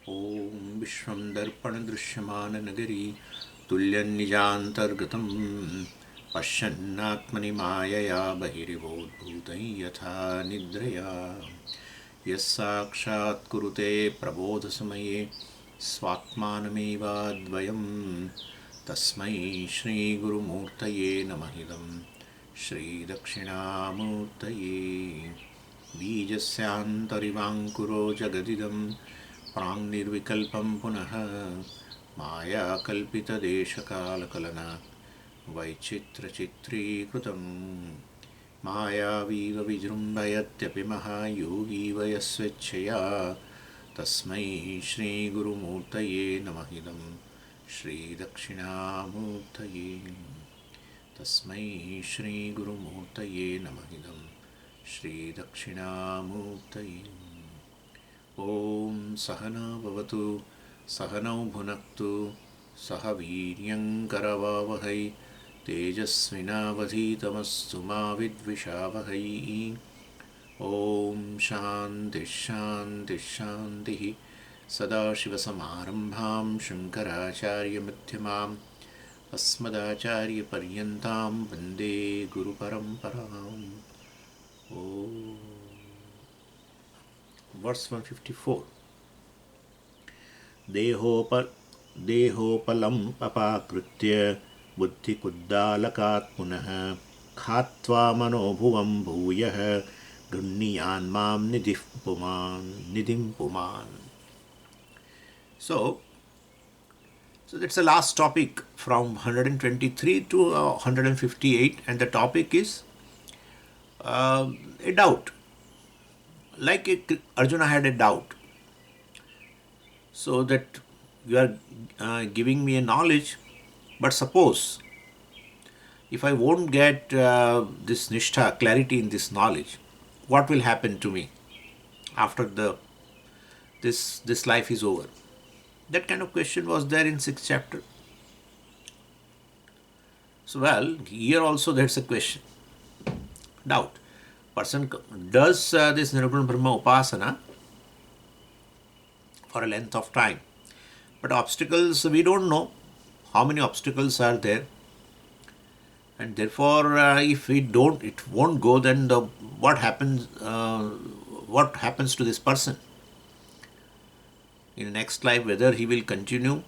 ॐ विश्वं दर्पणदृश्यमाननगरी तुल्यन्निजान्तर्गतं पश्यन्नात्मनि मायया बहिरिवोद्भूतं यथा निद्रया यस्साक्षात् कुरुते प्रबोधसमये स्वात्मानमेवाद्वयं तस्मै श्रीगुरुमूर्तये नमः इदं श्रीदक्षिणामूर्तये बीजस्यान्तरिवाङ्कुरो जगदिदं प्राङ्निर्विकल्पं पुनः मायाकल्पितदेशकालकलना वैचित्रचित्रीकृतं मायावीव विजृम्भयत्यपि महायोगीव यस्वेच्छया तस्मै श्रीगुरुमूर्तये नमः इदं श्रीदक्षिणामूर्तये तस्मै श्रीगुरुमूर्तये नमः इदं श्रीदक्षिणामूर्तये ॐ सहना भवतु सहनौ भुनक्तु सह वीर्यङ्करवावहै तेजस्विनावधीतमस्तु मा विद्विषावहै ॐ शान्तिः शान्तिः शान्तिः सदाशिवसमारम्भां शङ्कराचार्यमध्यमाम् अस्मदाचार्यपर्यन्तां वन्दे गुरुपरम्पराम् ॐ Verse 154 देहोपलम् अपाकृत्य बुद्धिकुद्दालकात् पुनः खात्वा मनोभुवं भूयः गृह्णीयान्मां निधिं पुमान्. So that's the last topic from 123 to 158, and the topic is a doubt. Like Arjuna had a doubt, so that you are giving me a knowledge, but suppose if I won't get this nishtha, clarity in this knowledge, what will happen to me after this life is over? That kind of question was there in 6th chapter. So here also there's a question, doubt. Person does this Nirguna Brahma Upasana for a length of time, but obstacles, we don't know how many obstacles are there, and therefore if it won't go, then what happens to this person in next life, whether he will continue,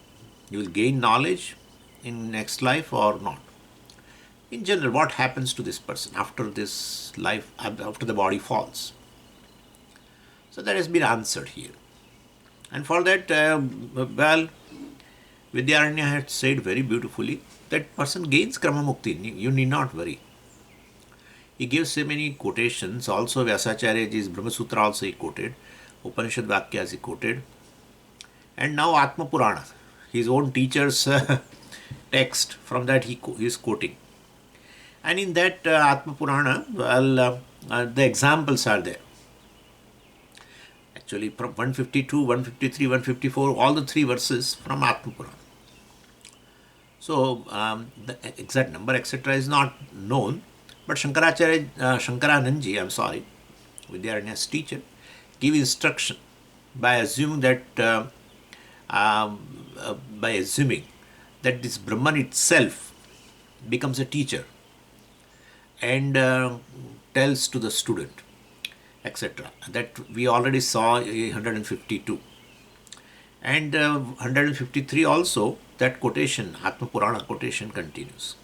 he will gain knowledge in next life or not. In general, what happens to this person after this life, after the body falls? So that has been answered here. And for that, Vidyaranya had said very beautifully that person gains Krama Mukti. You need not worry. He gives so many quotations. Also, Vyasacharyaji's Brahma Sutra also he quoted. Upanishad Vakyas he quoted. And now Atma Purana, his own teacher's text, from that he is quoting. And in that Atma Purana, the examples are there. Actually, from 152, 153, 154, all the 3 verses from Atma Purana. So, the exact number, etc. is not known, but Shankaranandji, Vidyaranya's teacher, gave instruction by assuming that this Brahman itself becomes a teacher and tells to the student, etc. That we already saw 152. And 153 also, that quotation, Atma Purana quotation continues.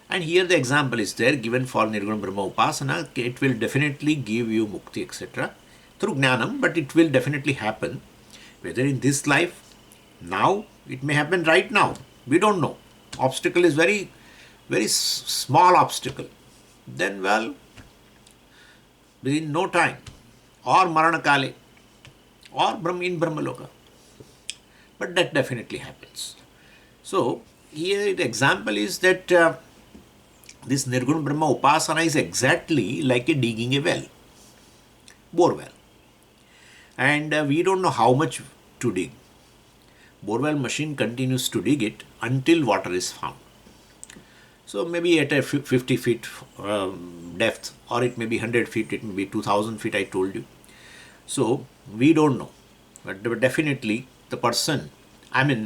And here the example is there given for Nirguna Brahma Upasana. It will definitely give you mukti, etc. through Jnanam, but it will definitely happen. Whether in this life, now, it may happen right now. We don't know. Obstacle is very, very small obstacle. Then, within no time, or Marana Kale, or in Brahmaloka. But that definitely happens. So, here the example is that this Nirguna Brahma Upasana is exactly like digging a well, bore well. And we don't know how much to dig. Borewell machine continues to dig it until water is found. So maybe at a 50 feet depth, or it may be 100 feet, it may be 2000 feet, I told you. So we don't know. but definitely the person, I mean,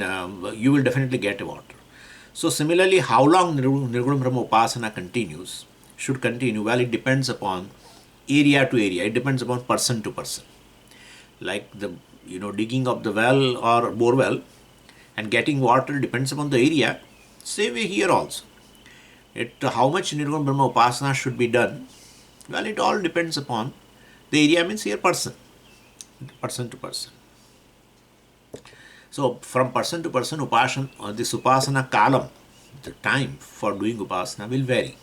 you will definitely get water. So similarly, how long Nirguna Brahma Upasana continues, should continue, well, it depends upon area to area. It depends upon person to person. Like the, digging of the well or bore well and getting water depends upon the area. Same way here also. How much Nirguna Brahma Upasana should be done, well, it all depends upon the area, means here person to person. So from person to person, this upasana kalam, the time for doing upasana will vary.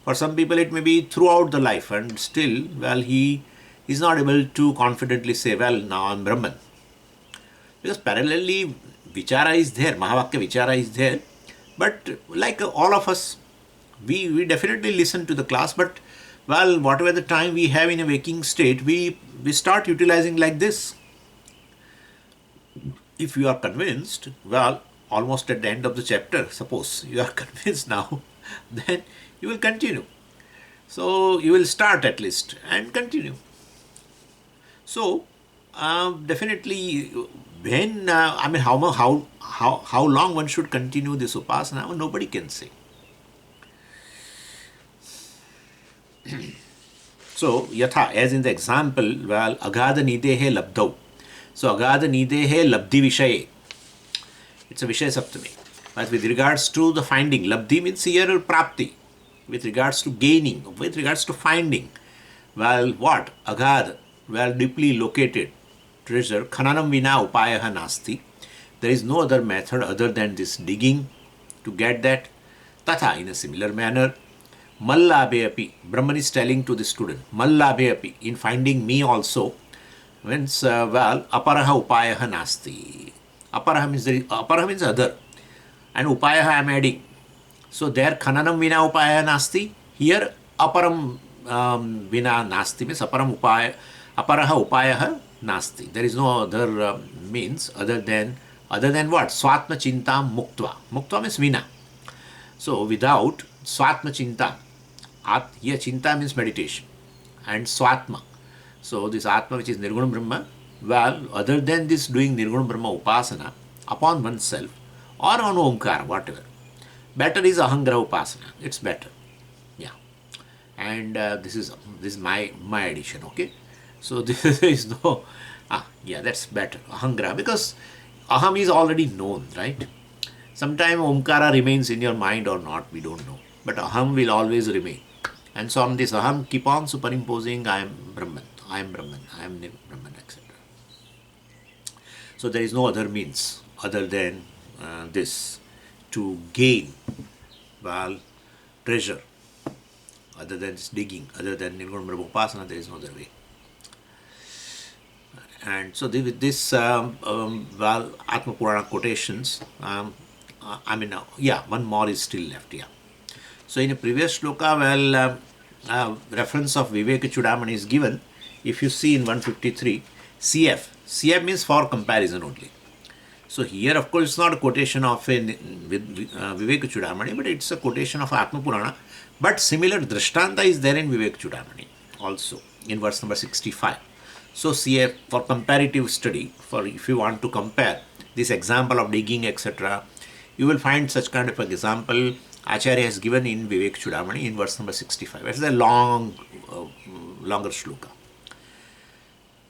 For some people, it may be throughout the life, and still, well, he is not able to confidently say, well, now I'm Brahman. Because parallelly, Vichara is there, Mahavakya Vichara is there, but like all of us, we definitely listen to the class, but well, whatever the time we have in a waking state, we start utilizing like this. If you are convinced, well, almost at the end of the chapter, suppose you are convinced now, then you will continue. So you will start at least and continue. So definitely, when I mean, how long one should continue this upasana, nobody can say. So yatha, as in the example, well, agadha nidehe labdau. So agadha nidehe labdhi vishaye. It's a Vishaya Saptami. But with regards to the finding, labdhi means here prapti. With regards to gaining, with regards to finding, well, what? Agadha, well, deeply located treasure, khananam vina upayaha nasti. There is no other method other than this digging to get that. Tatha, in a similar manner, Mallabhe api, Brahman is telling to the student, Mallabhe api, in finding me also, means, well, aparaha upayaha nasti. Aparaha means other, and upayaha I am adding. So there khananam vina upaya nasti. Here aparam vina nasti means aparam upaya, aparaha upayaha nasti. There is no other means other than what? Swatma chinta muktva. Muktva means vina. So without swatma chinta, here chinta means meditation, and swatma. So this atma, which is Nirguna Brahma, well, other than this doing Nirguna Brahma upasana upon oneself or on Omkara, whatever, better is Ahangraha upasana. It's better. Yeah. And this is my addition, okay? So this is no, yeah, that's better. Ahangraha, because Aham is already known, right? Sometimes Omkara remains in your mind or not, we don't know. But Aham will always remain. And so on this Aham, keep on superimposing I am Brahman, I am Brahman, I am Brahman, etc. So there is no other means other than this to gain, well, treasure, other than this digging, other than Nirguna Brahma Upasana, there is no other way. And so with this, well, Atma Purana quotations, I mean, yeah, one more is still left, yeah. So in a previous shloka, well, reference of Viveka Chudamani is given. If you see in 153, CF. CF means for comparison only. So here, of course, it's not a quotation of Viveka Chudamani, but it's a quotation of Atma Purana. But similar Drishtanta is there in Viveka Chudamani also, in verse number 65. So CF, for comparative study, for if you want to compare this example of digging, etc., you will find such kind of an example Acharya has given in Vivek Chudamani in verse number 65. It's a longer shloka.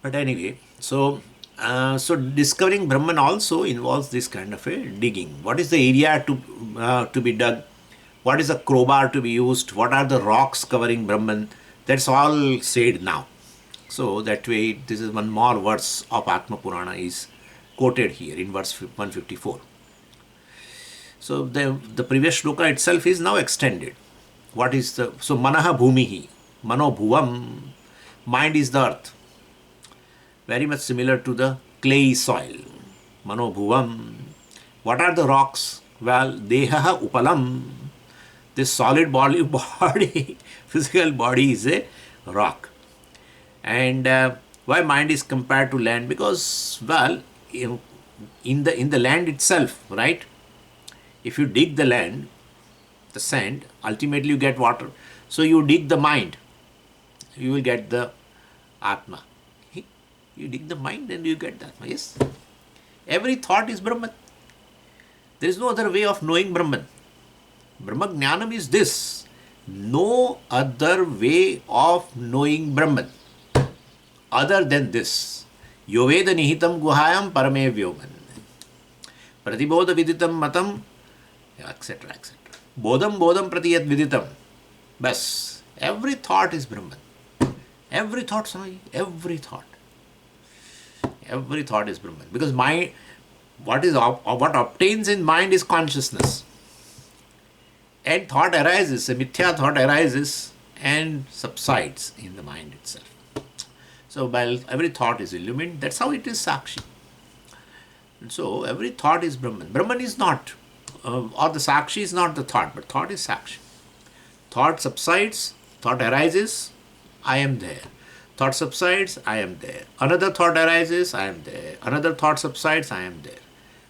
But anyway, so discovering Brahman also involves this kind of a digging. What is the area to be dug? What is the crowbar to be used? What are the rocks covering Brahman? That's all said now. So that way, this is one more verse of Atma Purana is quoted here in verse 154. So the previous shloka itself is now extended. What is the, so manaha bhumihi, mano bhuvam, mind is the earth. Very much similar to the clay soil. Mano bhuvam. What are the rocks? Well, dehaha upalam. This solid body, physical body is a rock. And why mind is compared to land? Because, well, in the land itself, right? If you dig the land, the sand, ultimately you get water. So you dig the mind, you will get the Atma. You dig the mind and you get that. Yes. Every thought is Brahman. There is no other way of knowing Brahman. Brahma Jnanam is this. No other way of knowing Brahman other than this. Yoveda nihitam guhayam parame vyoman. Pratibodha viditam matam, etc. etc. Bodham bodham pratiyat viditam. Bas. Every thought is Brahman. Every thought, Swami, every thought. Every thought is Brahman. Because mind, what obtains in mind is consciousness. And thought arises, a mithya thought arises and subsides in the mind itself. So while every thought is illumined, that's how it is Sakshi. And so every thought is Brahman. Brahman is not, or the Sakshi is not the thought, but thought is Sakshi. Thought subsides, thought arises, I am there. Thought subsides, I am there. Another thought arises, I am there. Another thought subsides, I am there.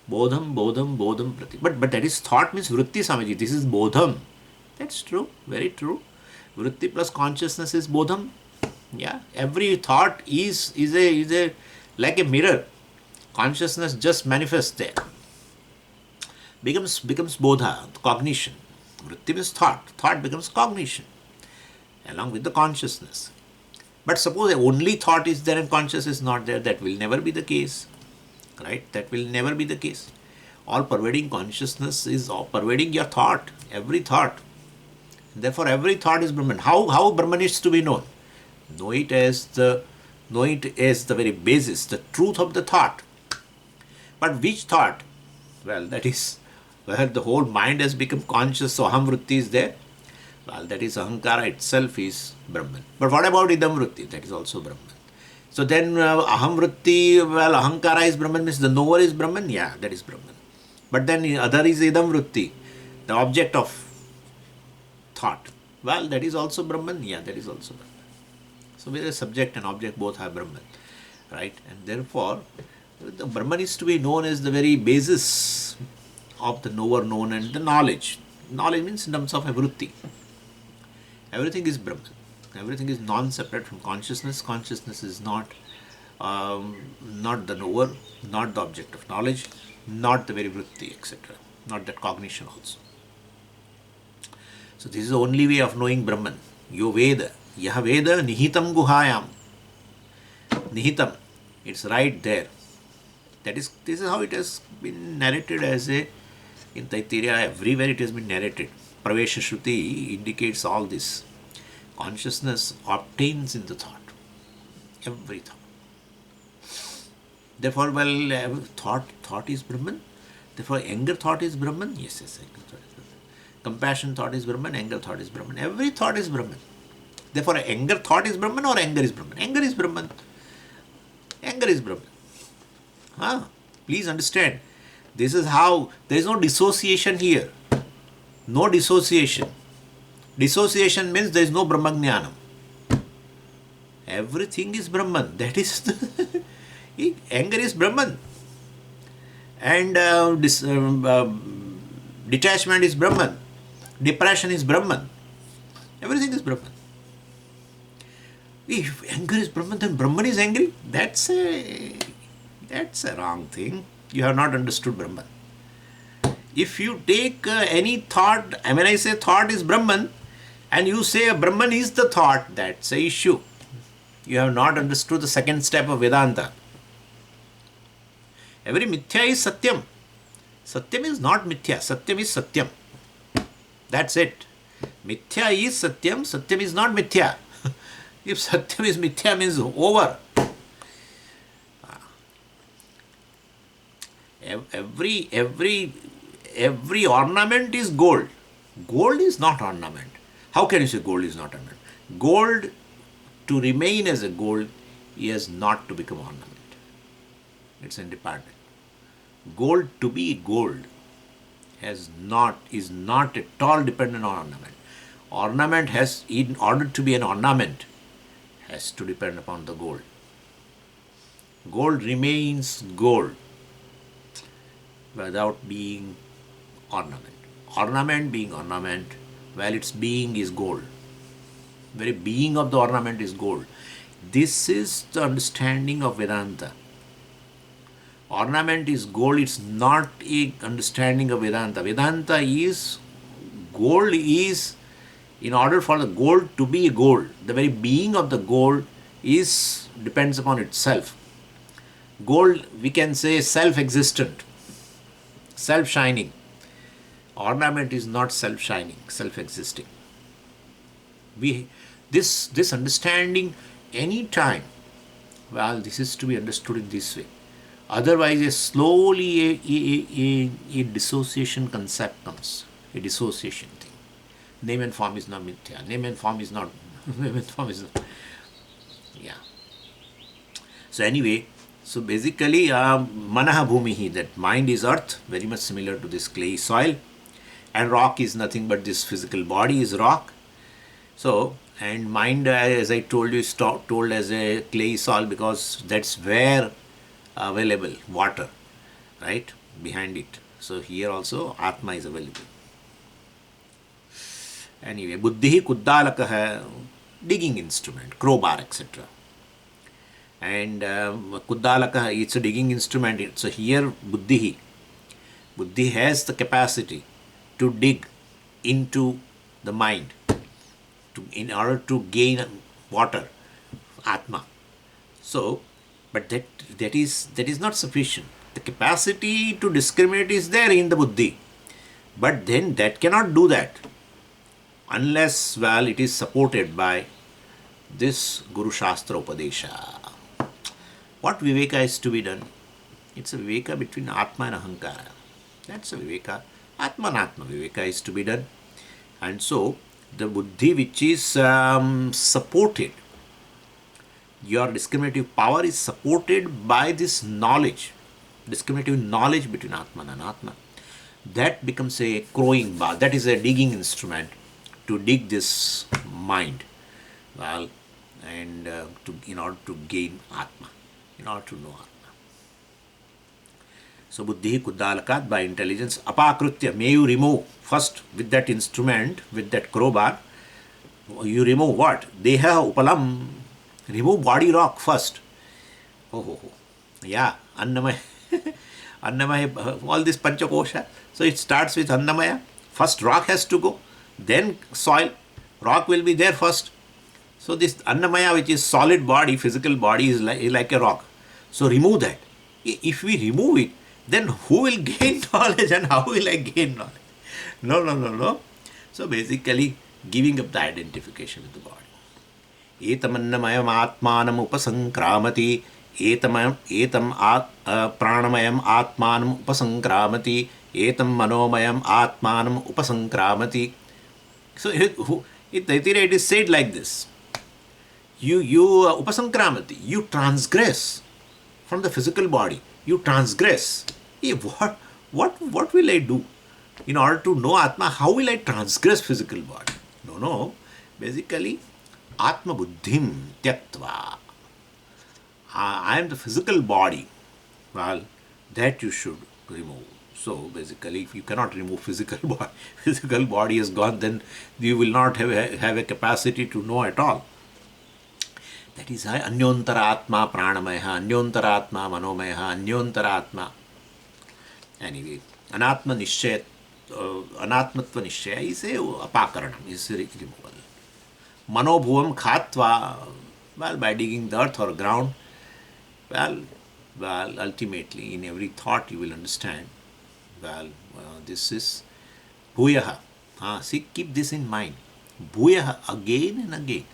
Bodham, bodham, bodham, prati. But that is thought means vritti, Swamiji. This is bodham. That's true, very true. Vritti plus consciousness is bodham. Yeah, every thought is a like a mirror. Consciousness just manifests there. Becomes bodha, cognition. Vritti means thought. Thought becomes cognition along with the consciousness. But suppose only thought is there and consciousness is not there, that will never be the case. Right? That will never be the case. All pervading consciousness is all pervading your thought, every thought. Therefore, every thought is Brahman. How Brahman is to be known? Know it as the very basis, the truth of the thought. But which thought? Well, that is where the whole mind has become conscious, so aham vritti is there. Well, that is ahankara itself is Brahman. But what about idam vritti? That is also Brahman. So then aham vritti, well, ahankara is Brahman, means the knower is Brahman? Yeah, that is Brahman. But then other is idam vritti, the object of thought. Well, that is also Brahman? Yeah, that is also Brahman. So where the subject and object both are Brahman. Right? And therefore, the Brahman is to be known as the very basis of the knower known and the knowledge. Knowledge means in terms of a vritti. Everything is Brahman. Everything is non-separate from consciousness. Consciousness is not the knower, not the object of knowledge, not the very vritti, etc. Not that cognition also. So this is the only way of knowing Brahman. Yo Veda. Yah Veda nihitam guhayam. Nihitam. It's right there. This is how it has been narrated as in Taittiriya, everywhere it has been narrated. Pravesha Shruti indicates all this. Consciousness obtains in the thought. Every thought. Therefore, well, thought is Brahman. Therefore, anger thought is Brahman. Yes, anger thought is Brahman. Compassion thought is Brahman. Anger thought is Brahman. Every thought is Brahman. Therefore, anger thought is Brahman or anger is Brahman? Anger is Brahman. Anger is Brahman. Please understand. This is how, there is no dissociation here. No dissociation. Dissociation means there is no Brahma Jnanam. Everything is Brahman. That is, anger is Brahman. And detachment is Brahman. Depression is Brahman. Everything is Brahman. If anger is Brahman, then Brahman is angry. That's a wrong thing. You have not understood Brahman. If you take any thought, when I say thought is Brahman, and you say Brahman is the thought, that's a issue. You have not understood the second step of Vedanta. Every mithya is Satyam. Satyam is not mithya. Satyam is Satyam. That's it. Mithya is Satyam. Satyam is not mithya. If Satyam is mithya, means over. Every ornament is gold. Gold is not ornament. How can you say gold is not ornament? Gold, to remain as a gold, is not to become ornament. It's independent. Gold to be gold is not at all dependent on ornament. Ornament has, in order to be an ornament, has to depend upon the gold. Gold remains gold without being ornament. Ornament being ornament, while its being is gold. Very being of the ornament is gold. This is the understanding of Vedanta. Ornament is gold, it's not a understanding of Vedanta. Vedanta is gold is, in order for the gold to be gold, the very being of the gold is depends upon itself. Gold, we can say, self-existent, self-shining. Ornament is not self-shining, self-existing. We this understanding any time, well, this is to be understood in this way. Otherwise, a dissociation concept comes, a dissociation thing. Name and form is not mithya. Name and form is not. Name and form is not. Yeah. So anyway, so basically, manaha bhumihi, that mind is earth, very much similar to this clay soil, and rock is nothing but this physical body is rock. So, and mind, as I told you, is told as a clay soil because that's where available water, right, behind it. So here also Atma is available. Anyway, buddhi kuddalaka hai, digging instrument, crowbar, etc. And kuddalaka, it's a digging instrument. So here buddhi has the capacity to dig into the mind in order to gain water, Atma. So, but that is not sufficient. The capacity to discriminate is there in the buddhi, but then that cannot do that unless, well, it is supported by this Guru Shastra Upadesha. What Viveka is to be done? It's a Viveka between Atma and Ahankara. That's a Viveka. Atma and Atma Viveka is to be done. And so, the buddhi which is supported, your discriminative power is supported by this knowledge, discriminative knowledge between Atman and Atma. That becomes a crowing bar, that is a digging instrument to dig this mind, well, and in order to gain Atma, in order to know Atma. So buddhi kuddalakat, by intelligence, apakrutya, may you remove first with that instrument, with that crowbar, you remove what? Deha upalam, remove body rock first. Yeah, Annamaya, Annamaya, all this Panchakosha. So it starts with Annamaya. First rock has to go, then soil. Rock will be there first. So this Annamaya, which is solid body, physical body, is like a rock. So remove that. If we remove it, then who will gain knowledge and how will I gain knowledge? No. So basically, giving up the identification with the body. Etamannamaya atmanam upasankramati, etam pranamayam atmanam upasankramati, etam manomayam atmanam upasankramati. So it is said like this. You upasankramati, you transgress from the physical body. You transgress. What will I do? In order to know Atma, how will I transgress physical body? No. Basically, Atma buddhim tyaktva. I am the physical body. Well, that you should remove. So basically, if you cannot remove physical body is gone, then you will not have a capacity to know at all. That is why Anyontara Pranamaya, Anyontara Manomaya, Anyontara. Anyway, Anatma Nishchaya, Anatmatva Nishchaya is a apakaranam, is a removal. Manobhuvam Khatva, well, by digging the earth or ground, well, ultimately in every thought you will understand, this is Bhuyaha. See, keep this in mind. Bhuyaha, again and again.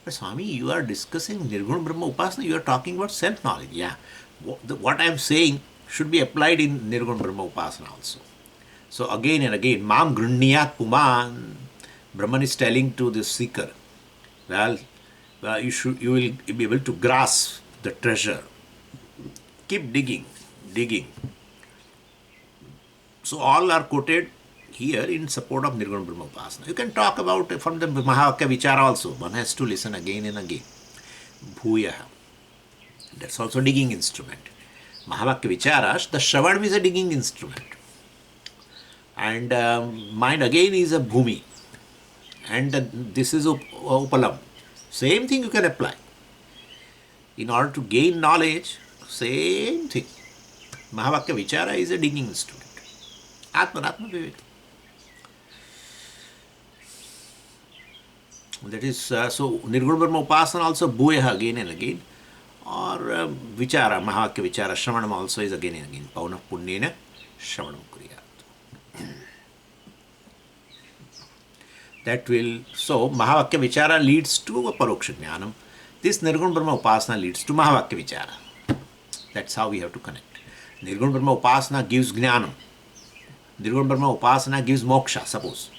But Swami, you are discussing Nirguna Brahma Upasana, you are talking about self-knowledge. Yeah, what I am saying should be applied in Nirguna Brahma Upasana also. So again and again, Mam Grunnyat Puman, Brahman is telling to the seeker, you will be able to grasp the treasure. Keep digging. So all are quoted here in support of Nirguna Brahma Upasana. You can talk about it from the Mahavakya Vichara also. One has to listen again and again. Bhuyaha. That's also digging instrument. Mahavakya Vichara, the Shravan is a digging instrument. And mind again is a Bhumi. And this is Upalam. Same thing you can apply. In order to gain knowledge, same thing. Mahavakya Vichara is a digging instrument. Atma Vivek. That is, so Nirguna Brahma Upasana also Bhuyaha again and again. Or Vichara, Mahavakya Vichara, Shravanam also is again and again. Pauna Punyena Shravanam Kuriyat. That will, so Mahavakya Vichara leads to a Paroksha Jnanam. This Nirguna Brahma Upasana leads to Mahavakya Vichara. That's how we have to connect. Nirguna Brahma Upasana gives Jnanam. Nirguna Brahma Upasana gives Moksha, suppose.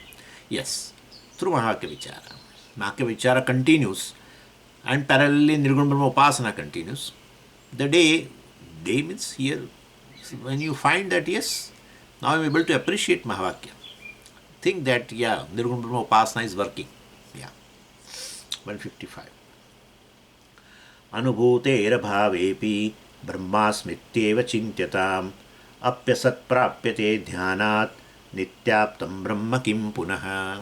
Yes, through Mahavakya Vichara. Mahavakya Vichara continues, and parallelly Nirguna Brahma Upasana continues. The day means here, when you find that, yes, now I'm able to appreciate Mahavakya. Think that, yeah, Nirguna Brahma Upasana is working. Yeah. 155. Anubhuter bhavepi brahmasmityeva chintatam apyasat prapyate dhyanat nityaptam brahma kim punaha.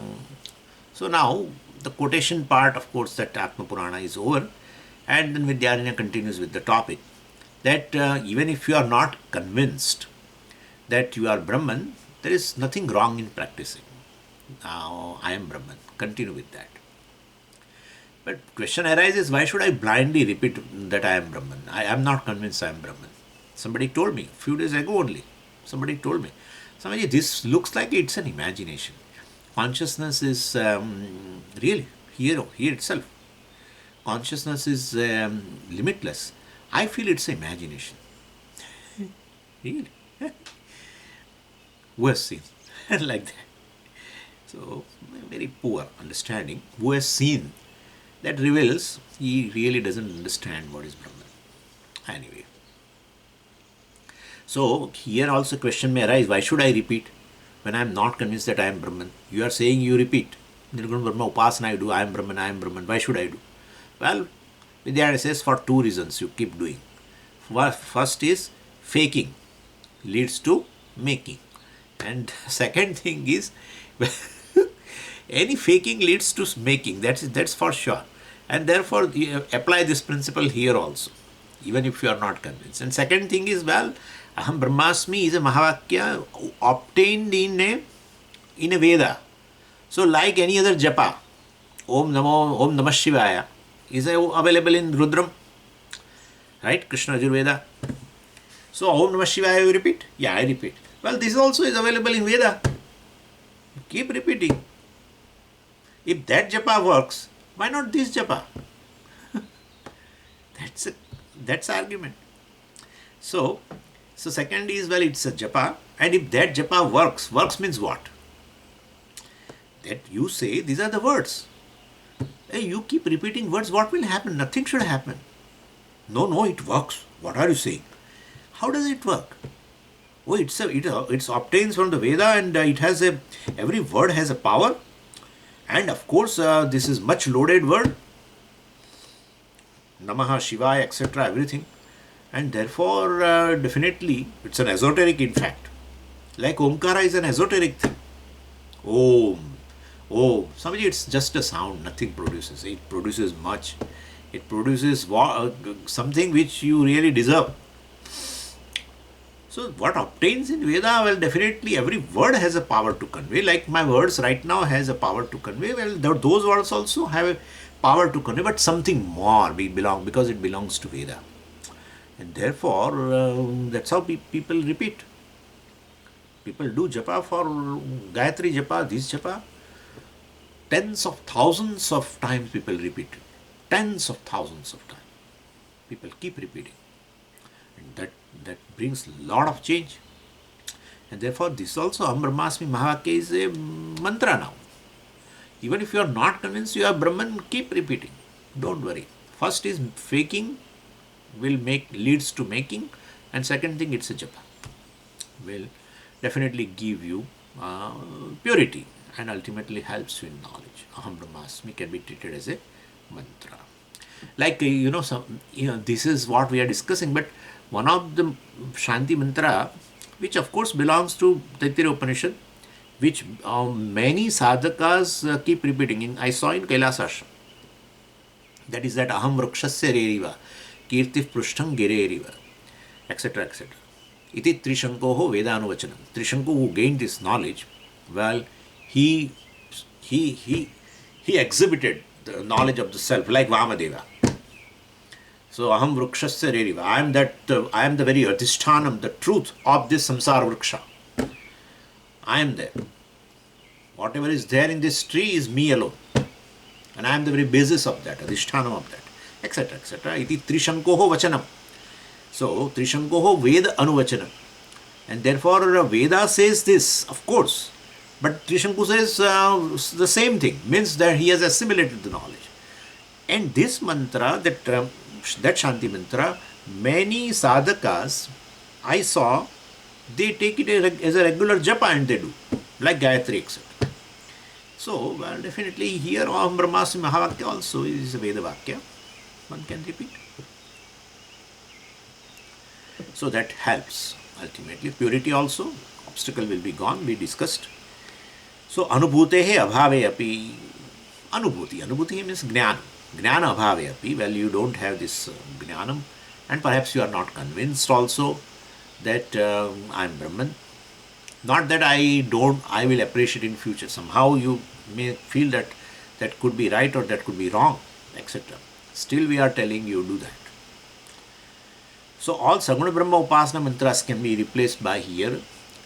So now the quotation part, of course, that Atma Purana is over, and then Vidyaranya continues with the topic that even if you are not convinced that you are Brahman, there is nothing wrong in practicing. Now I am Brahman. Continue with that. But question arises, why should I blindly repeat that I am Brahman? I am not convinced I am Brahman. Somebody told me, a few days ago only, somebody told me, Swamiji, this looks like it's an imagination. Consciousness is real, here itself. Consciousness is limitless. I feel it's an imagination. Really? Who has seen? Like that. So, very poor understanding. Who has seen? That reveals he really doesn't understand what is Brahman. Anyway. So, here also question may arise, why should I repeat when I am not convinced that I am Brahman? You are saying you repeat. Nirguna Brahma Upasana I do, I am Brahman, why should I do? Well, Vidyaranya says for two reasons you keep doing. First is faking leads to making. And second thing is any faking leads to making, that's for sure. And therefore you apply this principle here also, even if you are not convinced. And second thing is, well, Aham Brahmasmi is a Mahavakya obtained in a Veda. So like any other japa, Om Namah Shivaya is available in Rudram, right? Krishna Ajurveda. So Om Namah Shivaya you repeat? Yeah, I repeat. Well, this also is available in Veda. Keep repeating. If that japa works, why not this japa? That's argument. So second is, well, it's a japa, and if that japa works means what? That you say these are the words. Hey, you keep repeating words, what will happen? Nothing should happen. No, it works. What are you saying? How does it work? Oh, it obtains from the Veda, and every word has a power. And of course, this is much loaded word. Namaha, Shivaya, etc., everything. And therefore, definitely, it's an esoteric in fact. Like Omkara is an esoteric thing. Om. Swamiji, it's just a sound, nothing produces. It produces much. It produces something which you really deserve. So what obtains in Veda, well, definitely every word has a power to convey. Like my words right now has a power to convey. Well, those words also have a power to convey, but something more because it belongs to Veda. And therefore, that's how people repeat. People do japa for Gayatri japa, this japa. Tens of thousands of times people repeat. Tens of thousands of times. People keep repeating. And that brings a lot of change. And therefore, this also, Aham Brahmasmi Mahavakya is a mantra now. Even if you are not convinced you are Brahman, keep repeating. Don't worry. First is faking leads to making, and second thing, it's a japa. Will definitely give you purity and ultimately helps you in knowledge. Aham Brahmasmi can be treated as a mantra. Like, this is what we are discussing, but one of the Shanti mantra, which of course belongs to Taittiriya Upanishad, which many sadhakas keep repeating. I saw in Kailasashram. That is that aham vrukshasya reriva, kirtif prushtham gireriva, etc. etc. Iti Trishankoho Vedanuvachanam. Trishanku who gained this knowledge, well, he he he he exhibited the knowledge of the self like Vamadeva. So aham vrukshasya reriva. I am the very adhishtanam, the truth of this samsara vriksha. I am there. Whatever is there in this tree is me alone. And I am the very basis of that, adhishtanam of that, etc. etc. Iti Trishankoho Vachanam. So Trishankoho Veda Anuvachanam. And therefore Veda says this, of course. But Trishanku says the same thing, means that he has assimilated the knowledge. And this mantra, that Shanti mantra, many sadhakas I saw, they take it as a regular japa and they do, like Gayatri, etc. So, well, definitely here Aham Brahmasmi Mahavakya also is a Veda Vakya. One can repeat. So that helps ultimately. Purity also, obstacle will be gone, we discussed. So, Anubhutehe Abhave Api. Anubhuti means Jnana. Jnana Abhave Api. Well, you don't have this Jnanam, and perhaps you are not convinced also that I am Brahman. Not that I will appreciate in future. Somehow you may feel that that could be right or that could be wrong, etc. Still we are telling you do that. So all Saguna Brahma Upasana mantras can be replaced by here.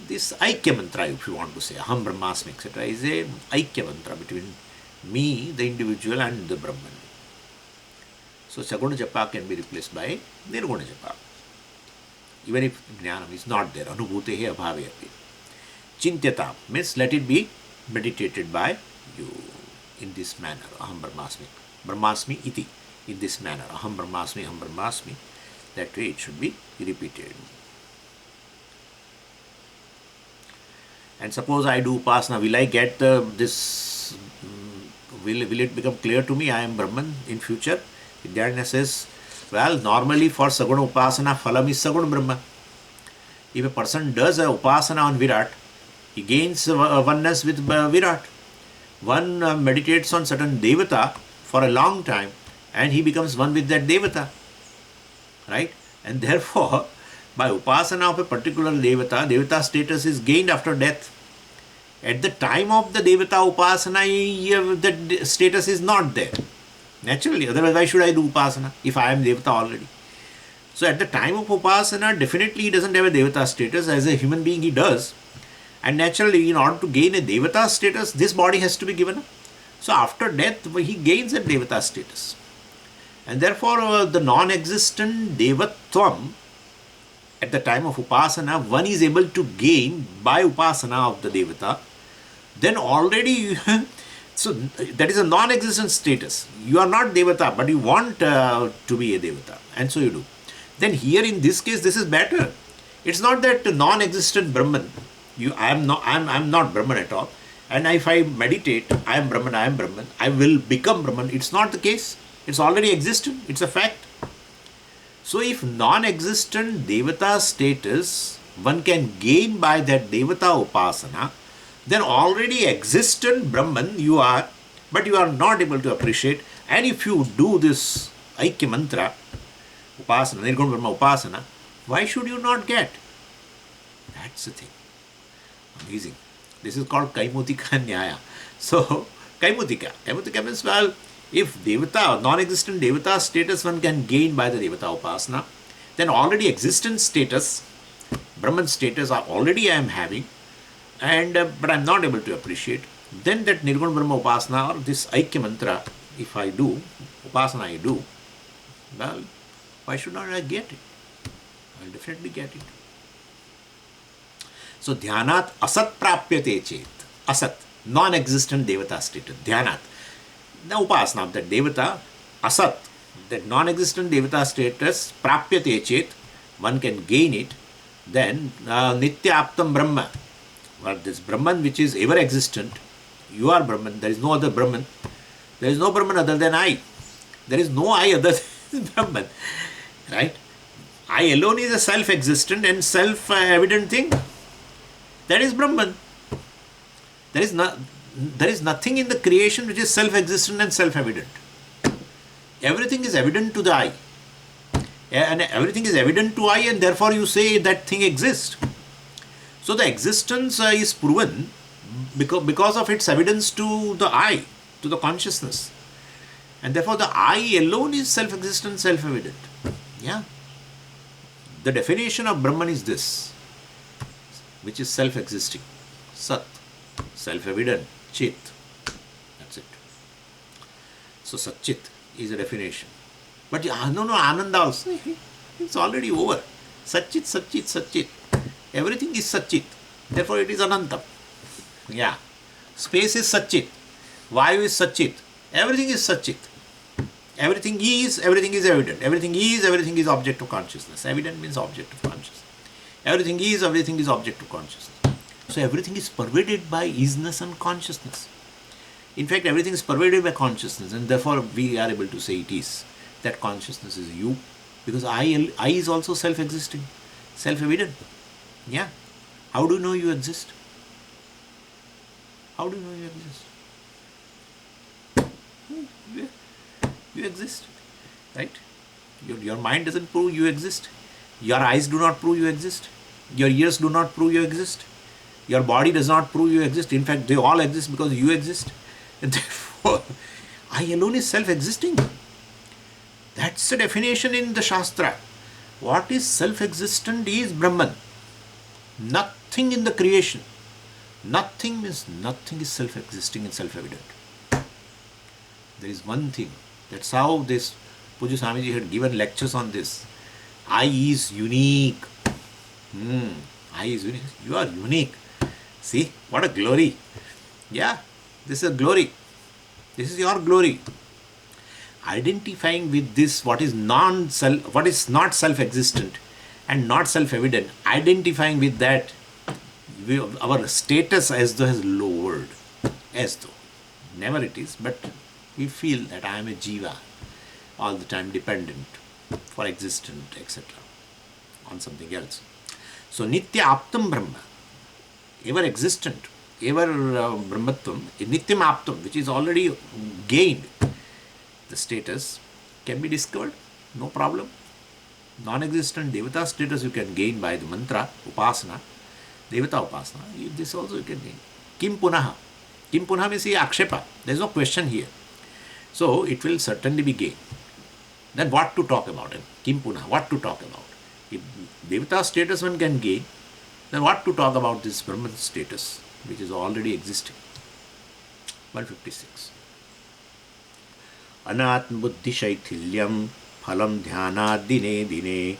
This Aikya mantra, if you want to say, Aham Brahmasmi, etc., is a Aikya mantra between me, the individual, and the Brahman. So Saguna Japa can be replaced by Nirguna Japa. Even if Jnanam is not there, Anubhutehe Abhave Api. Chintyata means let it be meditated by you in this manner. Aham Brahmasmi. Brahmasmi iti. In this manner. Aham Brahmasmi, Aham Brahmasmi. That way it should be repeated. And suppose I do upasana, will I get this, will it become clear to me I am Brahman in future? Vidyaranya says, well, normally for Saguna Upasana, phalam is Saguna Brahma. If a person does a upasana on Virat, he gains oneness with Virat. One meditates on certain Devata for a long time and he becomes one with that Devata. Right? And therefore, by upasana of a particular Devata status is gained after death. At the time of the Devata upasana, that status is not there. Naturally, otherwise why should I do upasana if I am Devata already? So at the time of upasana, definitely he doesn't have a Devata status. As a human being he does. And naturally, in order to gain a Devata status, this body has to be given up. So after death, he gains a Devata status. And therefore, the non-existent Devatvam, at the time of Upasana, one is able to gain by Upasana of the Devata. Then already, so that is a non-existent status. You are not Devata, but you want to be a Devata. And so you do. Then here in this case, this is better. It's not that non-existent Brahman. I'm not Brahman at all. And if I meditate, I am Brahman, I will become Brahman. It's not the case. It's already existent. It's a fact. So if non-existent Devata status one can gain by that Devata Upasana, then already existent Brahman you are, but you are not able to appreciate. And if you do this Aikya Mantra, Upasana, Nirguna Brahma Upasana, why should you not get? That's the thing. Amazing. This is called Kaimutika Nyaya. So, Kaimutika means, well, if Devata, non-existent Devata status one can gain by the Devata Upasana, then already existent status, Brahman status, already I am having, and but I am not able to appreciate. Then that Nirguna Brahma Upasana or this Aikya Mantra, if I do, Upasana I do, well, why should not I get it? I will definitely get it. So, Dhyanat Asat Prapyate Chet. Asat, non-existent Devata status. Dhyanat. The Upasana of that Devata, Asat, that non-existent Devata status, Prapyate Chet, one can gain it. Then, Nitya Aptam Brahma. Well, this Brahman which is ever existent, you are Brahman, there is no other Brahman. There is no Brahman other than I. There is no I other than Brahman. Right? I alone is a self-existent and self-evident thing. That is Brahman. There is nothing in the creation which is self-existent and self-evident. everything is evident to the eye. And everything is evident to eye, and therefore you say that thing exists. So the existence is proven because of its evidence to the eye, to the consciousness. And therefore the I alone is self-existent, self-evident. Yeah. The definition of Brahman is this, which is self-existing. Sat, self-evident, Chit. That's it. So Satchit is a definition. But no, Ananda also, it's already over. Satchit, Satchit, Satchit. Everything is Satchit. Therefore it is Anantam. Yeah. Space is Satchit. Vayu is Satchit. Everything is Satchit. Everything is evident. Everything is object of consciousness. Evident means object of consciousness. Everything is object of consciousness. So everything is pervaded by isness and consciousness. In fact, everything is pervaded by consciousness, and therefore we are able to say it is. That consciousness is you, because I is also self-existing, self-evident. Yeah. How do you know you exist? How do you know you exist? You exist, right? Your mind doesn't prove you exist. Your eyes do not prove you exist. Your ears do not prove you exist. Your body does not prove you exist. In fact, they all exist because you exist. And therefore, I alone is self-existing. That's the definition in the Shastra. What is self-existent is Brahman. Nothing in the creation. Nothing means nothing is self-existing and self-evident. There is one thing. That's how this Puja Swamiji had given lectures on this. I is unique. I is unique. You are unique. See, what a glory. Yeah, this is a glory. This is your glory. Identifying with this, what is not self-existent and not self-evident, identifying with that, our status as though has lowered. As though. Never it is, but we feel that I am a jiva, all the time dependent for existence, etc. on something else. So Nitya Aptam Brahma, ever existent, ever Brahmatvam, Nityam Aptam, which is already gained, the status can be discovered, no problem. Non-existent Devata status you can gain by the mantra, Upasana, Devata Upasana, this also you can gain. Kim Punaha. Kim Punaha means Akshepa. There is no question here. So it will certainly be gained. Then what to talk about? Kim Punaha, what to talk about? If Devata status one can gain, then what to talk about this Brahman status, which is already existing? 156. Anatma buddhi shaithilyam phalam dhyanad dine dine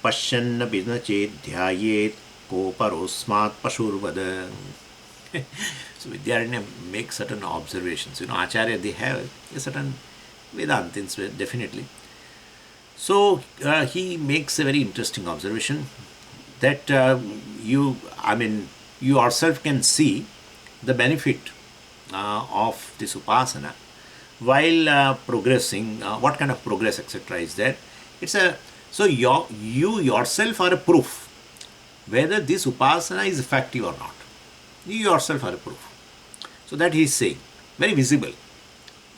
pasyanna bina chedhyayet ko parosmat pashurvada. So Vidyaranya makes certain observations. Acharya, they have a certain Vedantins, definitely. So he makes a very interesting observation that you yourself can see the benefit of this upasana while progressing. What kind of progress, etc., is there? So you yourself are a proof whether this upasana is effective or not. You yourself are a proof. So that he is saying, very visible.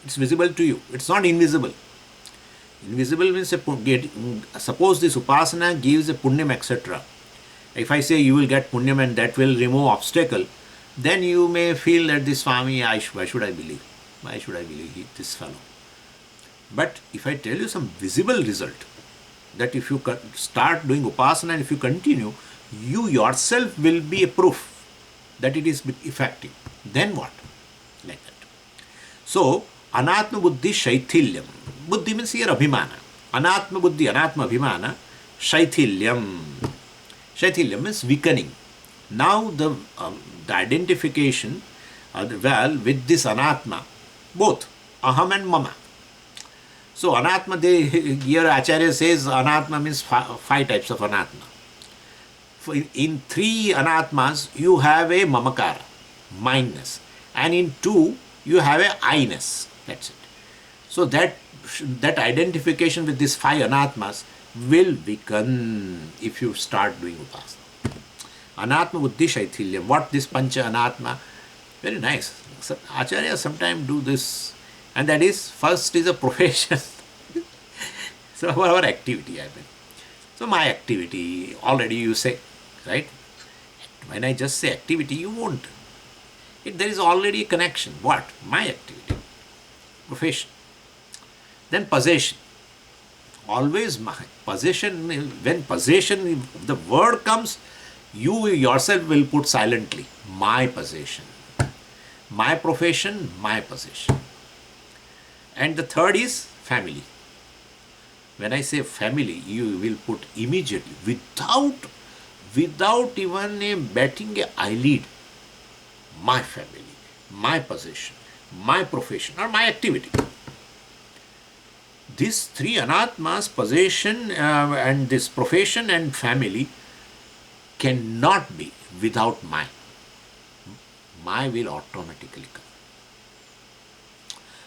It's visible to you. It's not invisible. Invisible means suppose this upasana gives a punyam, etc. If I say you will get punyam and that will remove obstacle, then you may feel that this Swami, why should I believe? Why should I believe this fellow? But if I tell you some visible result, that if you start doing upasana and if you continue, you yourself will be a proof that it is effective. Then what? Like that. So, Anatma buddhi shaithilyam. Buddhi means here abhimana. Anatma buddhi, anatma abhimana, shaithilyam. Shaithilyam means weakening. Now the identification with this anatma, both aham and mama. So anatma, here Acharya says anatma means five types of anatma. In three anatmas, you have a mamakara, mindness, and in two, you have a I-ness. That's it. So that identification with these five anatmas will weaken if you start doing upasana. Anatma buddhi shaithilyam. What this pancha anatma? Very nice. So Acharya sometimes do this, and that is, first is a profession So our activity, I mean. So my activity, already you say, right? When I just say activity, you won't. There is already a connection. What? My activity, profession. Then possession. Always my possession. When possession, the word comes, you yourself will put silently, my possession. My profession, my possession. And the third is family. When I say family, you will put immediately, without even batting a eyelid, my family, my possession, my profession, or my activity. These three anatmas, possession and this profession and family, cannot be without my. My will automatically come.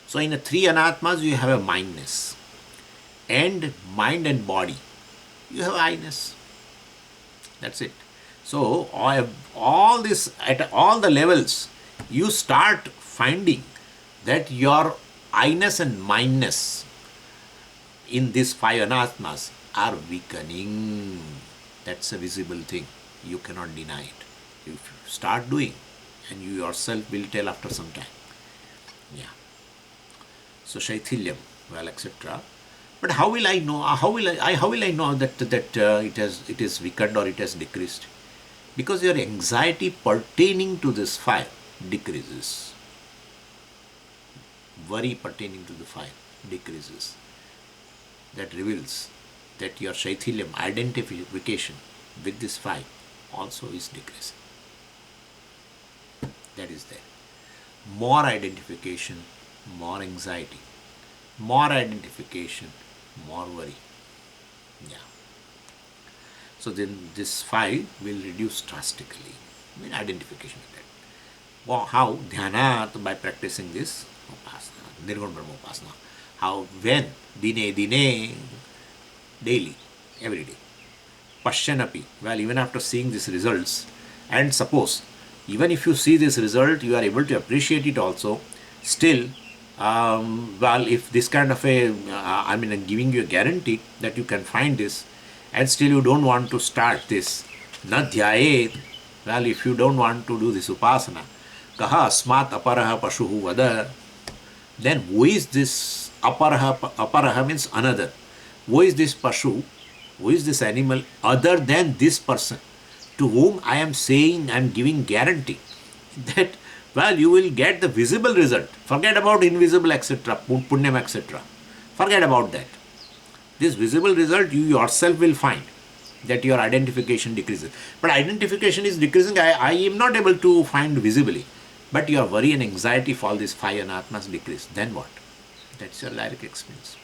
So in the three anatmas, you have a mindness, and mind and body, you have I-ness. That's it. So all this, at all the levels, you start finding that your I-ness and mindness in these five anatmas are weakening. That's a visible thing. You cannot deny it. You start doing, and you yourself will tell after some time. Yeah. So Shaithilyam, well, etc. But how will I know? How will I know that it is weakened or it has decreased? Because your anxiety pertaining to this fire decreases. Worry pertaining to the fire decreases. That reveals that your Shaithilyam identification with this fire also is decreasing. That is there. More identification, more anxiety. More identification, more worry. Yeah. So then this 5 will reduce drastically. I mean, identification with that. Well, how? Dhyana, by practicing this upasana, Nirguna Brahma upasana. How? When? Dine, daily, every day. Pashyanapi. Well, even after seeing these results, and suppose, even if you see this result, you are able to appreciate it also, still, well, if this kind of I'm giving you a guarantee that you can find this, and still you don't want to start this, na dhyayet, well, if you don't want to do this upasana, kaha asmat aparaha pashuhu vada, then who is this aparaha means another. Who is this pashu? Who is this animal other than this person to whom I am saying, I am giving guarantee that, well, you will get the visible result. Forget about invisible, etc., punyam, etc. Forget about that. This visible result, you yourself will find that your identification decreases. But identification is decreasing. I am not able to find visibly. But your worry and anxiety for these 5 anatmas decrease. Then what? That's your lyric experience.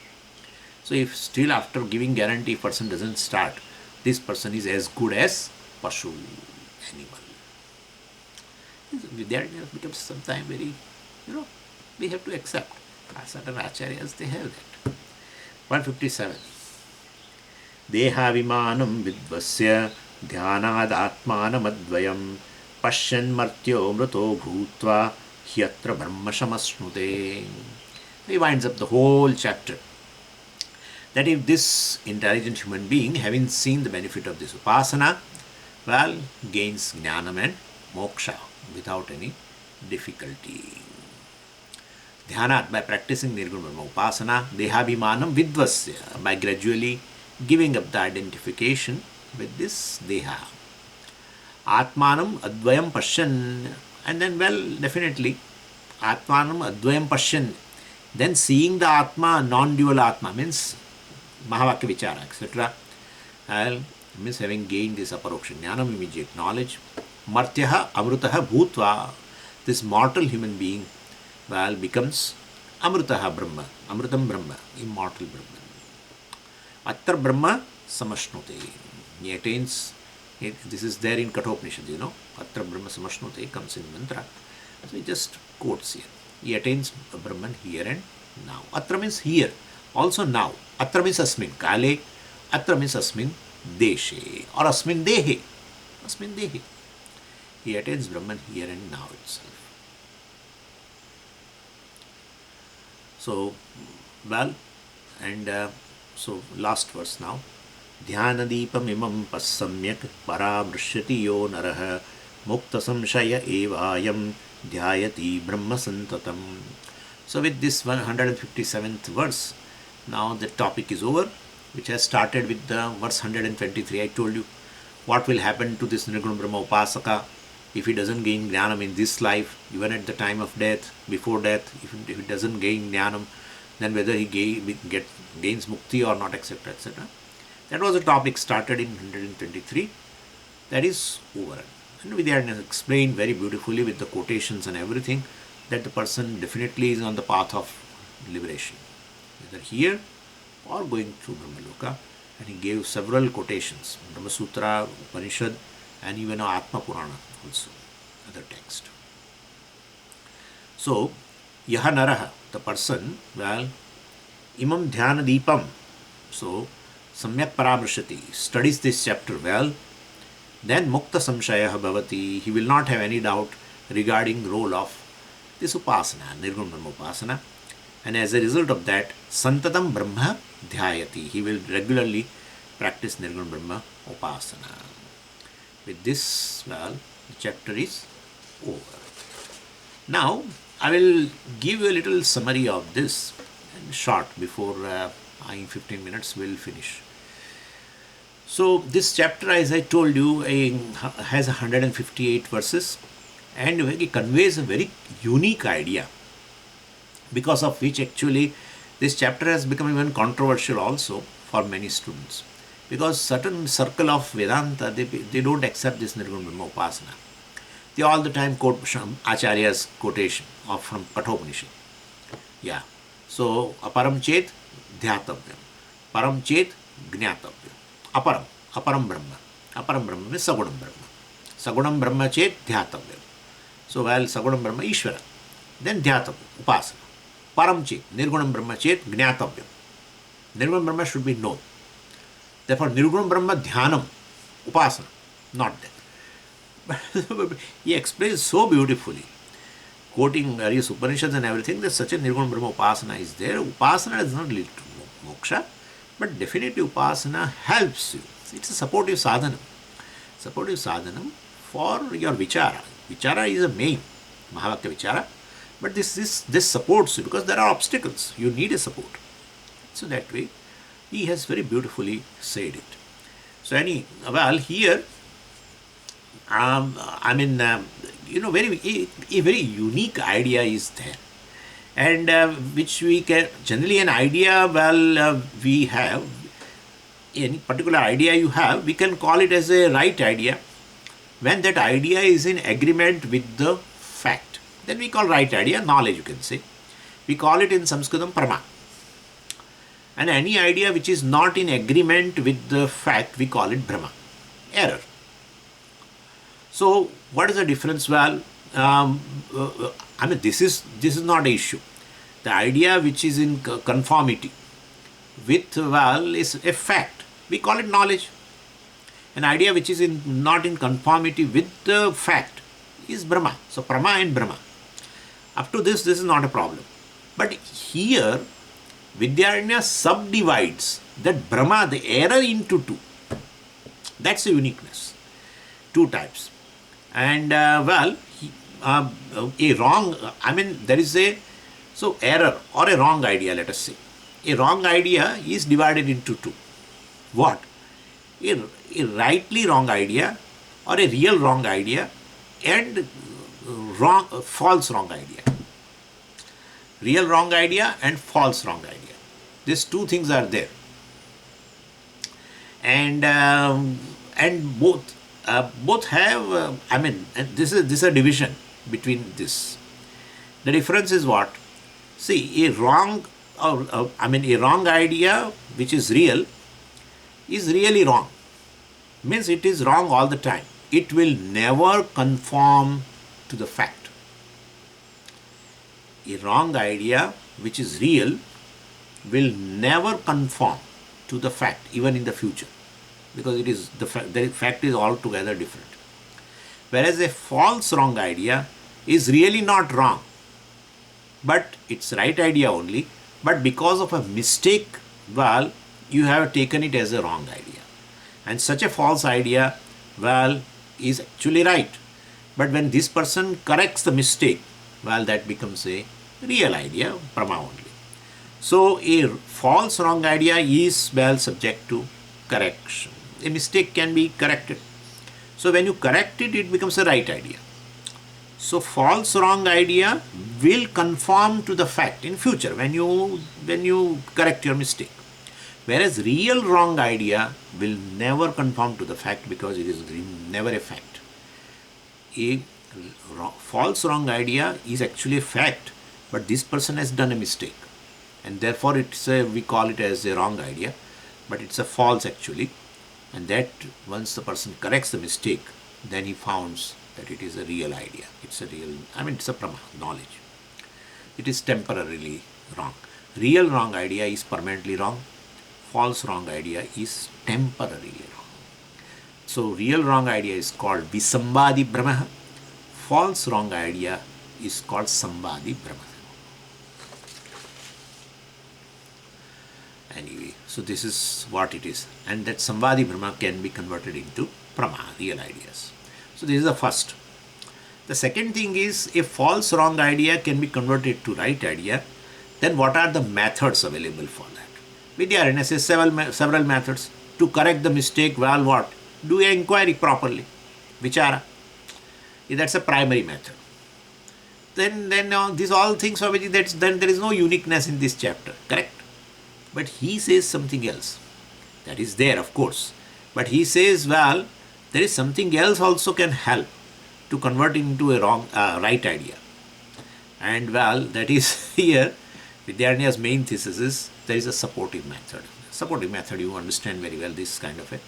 So if still after giving guarantee person doesn't start, this person is as good as pashu, animal. That becomes sometimes very, we have to accept. Certain acharyas, they have that. 157. Dehavimanam vidvasya dhyanadaatmanamadvayam pashyanmartyo mruto bhutva hyatra brahmashamasnute. He winds up the whole chapter. That if this intelligent human being, having seen the benefit of this upasana, well, gains jnanam and moksha without any difficulty. Dhyanat, by practicing Nirguna Brahma upasana, dehabhimanam vidvasya, by gradually giving up the identification with this deha. Atmanam advayam pashyan, and then, well, definitely, Atmanam advayam pashyan, then seeing the Atma, non-dual Atma, means Mahavakya Vichara, etc., means having gained this aparoksha jnanam, immediate knowledge. Martyaha amrutaha bhutva, this mortal human being, well, becomes amrutaha Brahma, amrutam Brahma, immortal Brahman. Atra Brahma samashnute, he attains, this is there in Kathopanishad, Atra Brahma samashnute comes in mantra. So he just quotes here. He attains Brahman here and now. Atra means here, also now. Atra means asmin kale, atra means asmin deshe, or asmin dehe. Asmin dehe. He attains Brahman here and now itself. So, well, and So last verse now. ध्यानदीपम इमं पश्सम्यक परामृश्यति यो नरः मुक्त संशय एवायम ध्यायति ब्रह्म संततम. So with this 157th verse, now the topic is over, which has started with the verse 123. I told you what will happen to this Nirguna Brahma Upasaka if he doesn't gain Jnanam in this life, even at the time of death, before death, if he doesn't gain Jnanam, then whether he gains Mukti or not, etc. etc. That was a topic started in 123. That is over. And Vidyaranya explained very beautifully with the quotations and everything that the person definitely is on the path of liberation, whether here or going through Brahmaloka. And he gave several quotations, Brahma Sutra, Upanishad, and even Atma Purana also, other text. So, Yaha Naraha, the person, well, Imam Dhyana Deepam, so Samyak Paramrishati, studies this chapter well, then Mukta Samshayah Bhavati, he will not have any doubt regarding role of this Upasana, Nirguna Brahma Upasana, and as a result of that, Santatam Brahma Dhyayati, he will regularly practice Nirguna Brahma Upasana. With this, well, the chapter is over. Now, I will give you a little summary of this, and short, before in 15 minutes we will finish. So, this chapter, as I told you, has 158 verses, and it conveys a very unique idea, because of which actually this chapter has become even controversial also for many students. Because certain circle of Vedanta, they don't accept this Nirguna Brahma Upasana. They all the time quote Acharya's quotation from Kathopanishad. Yeah. So, aparam chet dhyatavyam. Param chet gnatavyam. Aparam Brahma. Aparam Brahma means Sagunam Brahma. Sagunam Brahma chet dhyatavyam. So, while Sagunam Brahma Ishvara, then dhyatavyam, upasana. Param chet, Nirgunam Brahma chet gnatavyam. Nirgunam Brahma should be known. Therefore, Nirgunam Brahma Dhyanam, Upasana, not that. He explains so beautifully, quoting various Upanishads and everything, that such a Nirgunam Brahma Upasana is there. Upasana does not lead to moksha, but definitely Upasana helps you. It's a supportive sadhanam. Supportive sadhanam for your vichara. Vichara is a main, Mahavakya vichara, but this supports you because there are obstacles. You need a support. So that way, he has very beautifully said it. So here, a very unique idea is there, and which we can generally an idea. We have any particular idea you have, we can call it as a right idea when that idea is in agreement with the fact. Then we call right idea knowledge. You can say we call it in Sanskritam Prama. And any idea which is not in agreement with the fact, we call it Brahma, error. So, what is the difference? Well, this is not an issue. The idea which is in conformity with, is a fact. We call it knowledge. An idea which is not in conformity with the fact is Brahma. So, Prama and Brahma. Up to this is not a problem. But here, Vidyaranya subdivides that Brahma, the error, into two. That's the uniqueness. Two types. And a wrong, there is error or a wrong idea, let us say. A wrong idea is divided into two. What? A rightly wrong idea or a real wrong idea and false wrong idea. Real wrong idea and false wrong idea. These two things are there, and both have. This is a division between this. The difference is what? See, a wrong idea which is real is really wrong. Means it is wrong all the time. It will never conform to the fact. A wrong idea which is real will never conform to the fact even in the future, because the fact is altogether different. Whereas a false wrong idea is really not wrong, but it's right idea only, but because of a mistake, you have taken it as a wrong idea. And such a false idea, well, is actually right. But when this person corrects the mistake, well, that becomes a real idea, Brahma only. So a false wrong idea is, well, subject to correction. A mistake can be corrected. So when you correct it, it becomes a right idea. So false wrong idea will conform to the fact in future when you correct your mistake. Whereas real wrong idea will never conform to the fact because it is never a fact. A false wrong idea is actually a fact, but this person has done a mistake, and therefore we call it as a wrong idea, but it's a false actually. And that once the person corrects the mistake, then he founds that it is a real idea. It's a real, it's a prama, knowledge. It is temporarily wrong. Real wrong idea is permanently wrong. False wrong idea is temporarily wrong. So real wrong idea is called Visambadi Brahma. False wrong idea is called Sambadi Brahma. Anyway, so this is what it is. And that Sambadi Brahma can be converted into Prama, real ideas. So this is the first. The second thing is, a false wrong idea can be converted to right idea. Then what are the methods available for that? Vidyaranya says several methods. To correct the mistake, well, what? Do an inquiry properly. Vichara. That's a primary method. Then these all things are then there is no uniqueness in this chapter, correct? But he says something else. That is there, of course. But he says, well, there is something else also can help to convert into a right idea. And well, that is here, Vidyaranya's main thesis is there is a supportive method. Supportive method, you understand very well, this kind of a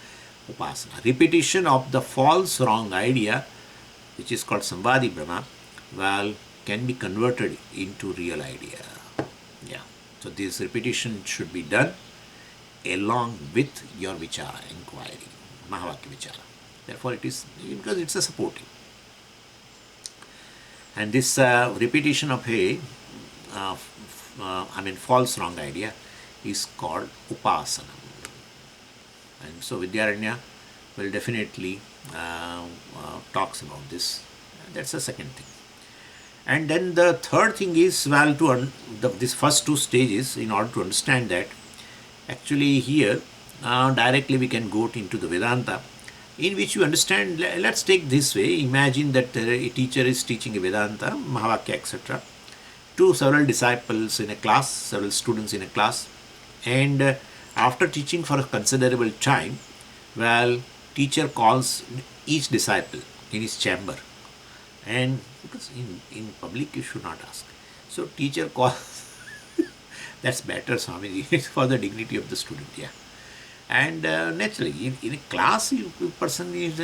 upasana. Repetition of the false wrong idea, which is called Sambadi Brahma, well, can be converted into real idea. Yeah. So this repetition should be done along with your vichara, inquiry, Mahavakya vichara. Therefore it is, because it's a supporting. And this repetition of false wrong idea is called upasana. And so Vidyaranya will definitely talks about this. That's the second thing. And then the third thing is, well, these first two stages, in order to understand that, actually here directly we can go into the Vedanta, in which you understand. Let's take this way. Imagine that a teacher is teaching a Vedanta, Mahavakya, etc., to several disciples in a class, several students in a class, and after teaching for a considerable time, well, teacher calls each disciple in his chamber, and because in public you should not ask. So teacher calls, that's better, Swamiji, it's for the dignity of the student, yeah. And naturally, in a class, person is,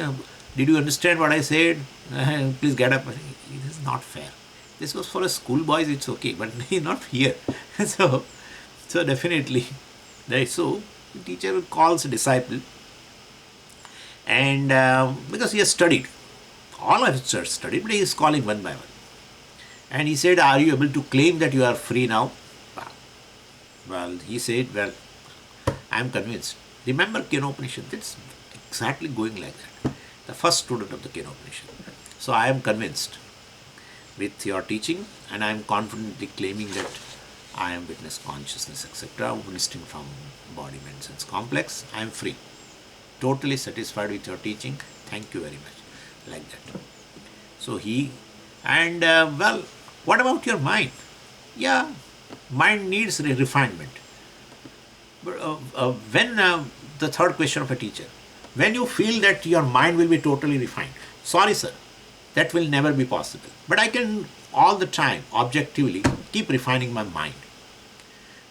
did you understand what I said? Please get up. It is not fair. This was for a schoolboys, it's okay, but not here. so definitely, right? So teacher calls a disciple, and because he has studied, all of us have studied, but he is calling one by one. And he said, are you able to claim that you are free now? Well, he said, well, I am convinced. Remember Kenopanishad, it's exactly going like that. The first student of the Kenopanishad. So I am convinced with your teaching, and I am confidently claiming that I am witness consciousness, etc., distinct from body, mind, sense complex. I am free. Totally satisfied with your teaching. Thank you very much. Like that. So well, what about your mind? Yeah, mind needs refinement. But when the third question of a teacher, when you feel that your mind will be totally refined, sorry sir, that will never be possible. But I can all the time, objectively, keep refining my mind.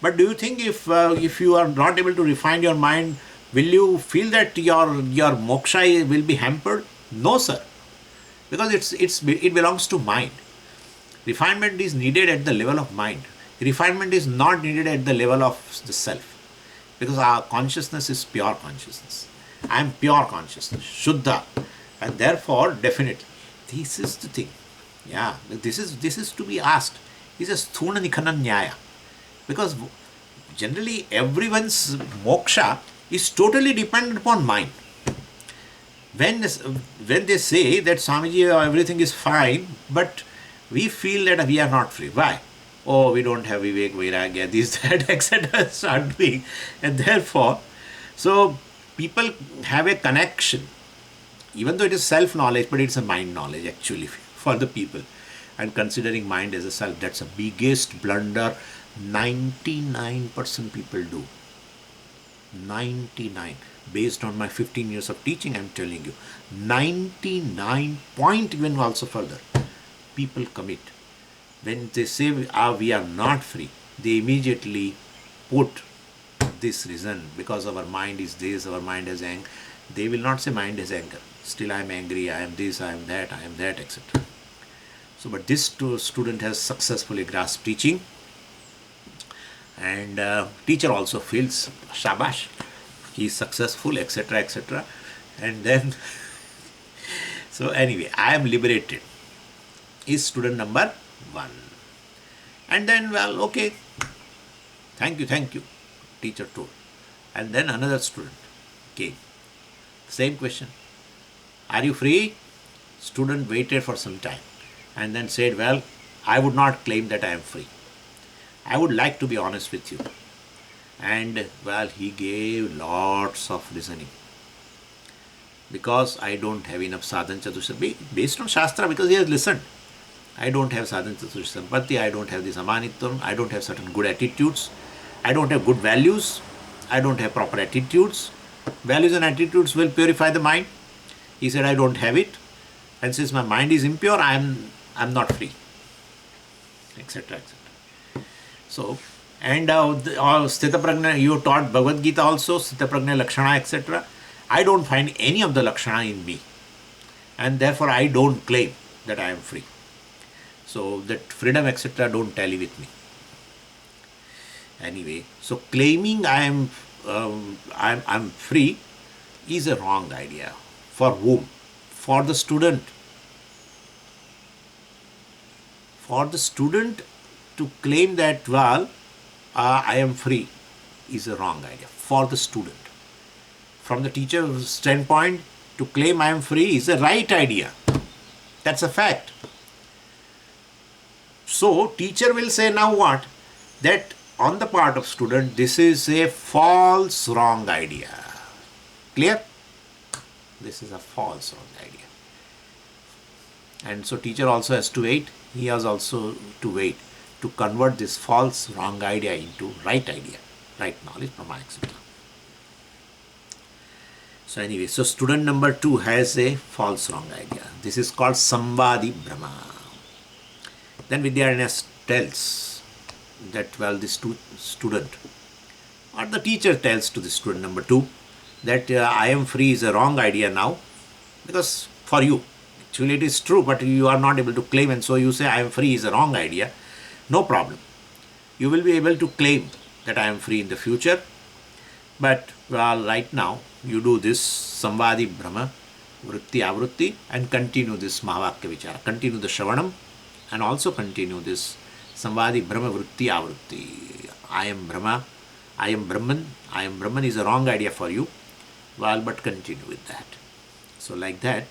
But do you think if you are not able to refine your mind, will you feel that your moksha will be hampered? No sir, because it belongs to mind. Refinement is needed at the level of mind. Refinement is not needed at the level of the self. Because our consciousness is pure consciousness. I am pure consciousness, Shuddha. And therefore, definitely, this is the thing. Yeah, this is to be asked. He says, Sthuna Nikhana Nyaya. Because generally everyone's moksha is totally dependent upon mind. When they say that Swamiji, everything is fine, but we feel that we are not free. Why? Oh, we don't have Vivek, Vairagya, this, that, etc. start doing. And therefore, so people have a connection, even though it is self-knowledge, but it's a mind knowledge actually for the people. And considering mind as a self, that's the biggest blunder 99% people do. 99. Based on my 15 years of teaching, I'm telling you, 99 point even also further, people commit. When they say we are not free, they immediately put this reason, because our mind is this, our mind is anger. They will not say mind is anger. Still I am angry, I am this, I am that, etc. So, but this student has successfully grasped teaching, and teacher also feels shabash, he is successful, etc., etc. And then, so anyway, I am liberated, is student number 1. And then, well, okay, thank you, teacher told. And then another student came, same question, are you free? Student waited for some time and then said, well, I would not claim that I am free. I would like to be honest with you. And well, he gave lots of reasoning. Because I don't have enough sadhana chatusha, based on Shastra, because he has listened. I don't have sadhana chatusha sampatti, I don't have this amanitvam, I don't have certain good attitudes, I don't have good values, I don't have proper attitudes. Values and attitudes will purify the mind. He said, I don't have it. And since my mind is impure, I'm not free, etc., etc. So, and Sthita Prajna, you taught Bhagavad Gita also, Sthita Prajna Lakshana, etc. I don't find any of the Lakshana in me, and therefore I don't claim that I am free. So that freedom, etc., don't tally with me. Anyway, so claiming I'm free is a wrong idea. For whom? For the student. For the student to claim that, well, I am free is a wrong idea. For the student. From the teacher's standpoint, to claim I am free is a right idea. That's a fact. So, teacher will say now what? That on the part of student, this is a false wrong idea. Clear? This is a false wrong idea. And so teacher also has to wait. He has also to wait to convert this false wrong idea into right idea, right knowledge, pramanic siddha. So anyway, so student number 2 has a false wrong idea. This is called Samvadi Brahma. Then Vidyaranya tells that, well, this student, or the teacher tells to the student number 2 that I am free is a wrong idea now, because for you, actually it is true, but you are not able to claim, and so you say I am free is a wrong idea. No problem. You will be able to claim that I am free in the future, but well, right now you do this Samvadi Brahma, Vritti Avritti, and continue this Mahavakya Vichara. Continue the Shravanam and also continue this Samvadi Brahma Vritti Avritti. I am Brahma, I am Brahman, I am Brahman is a wrong idea for you. Well, but continue with that. So like that.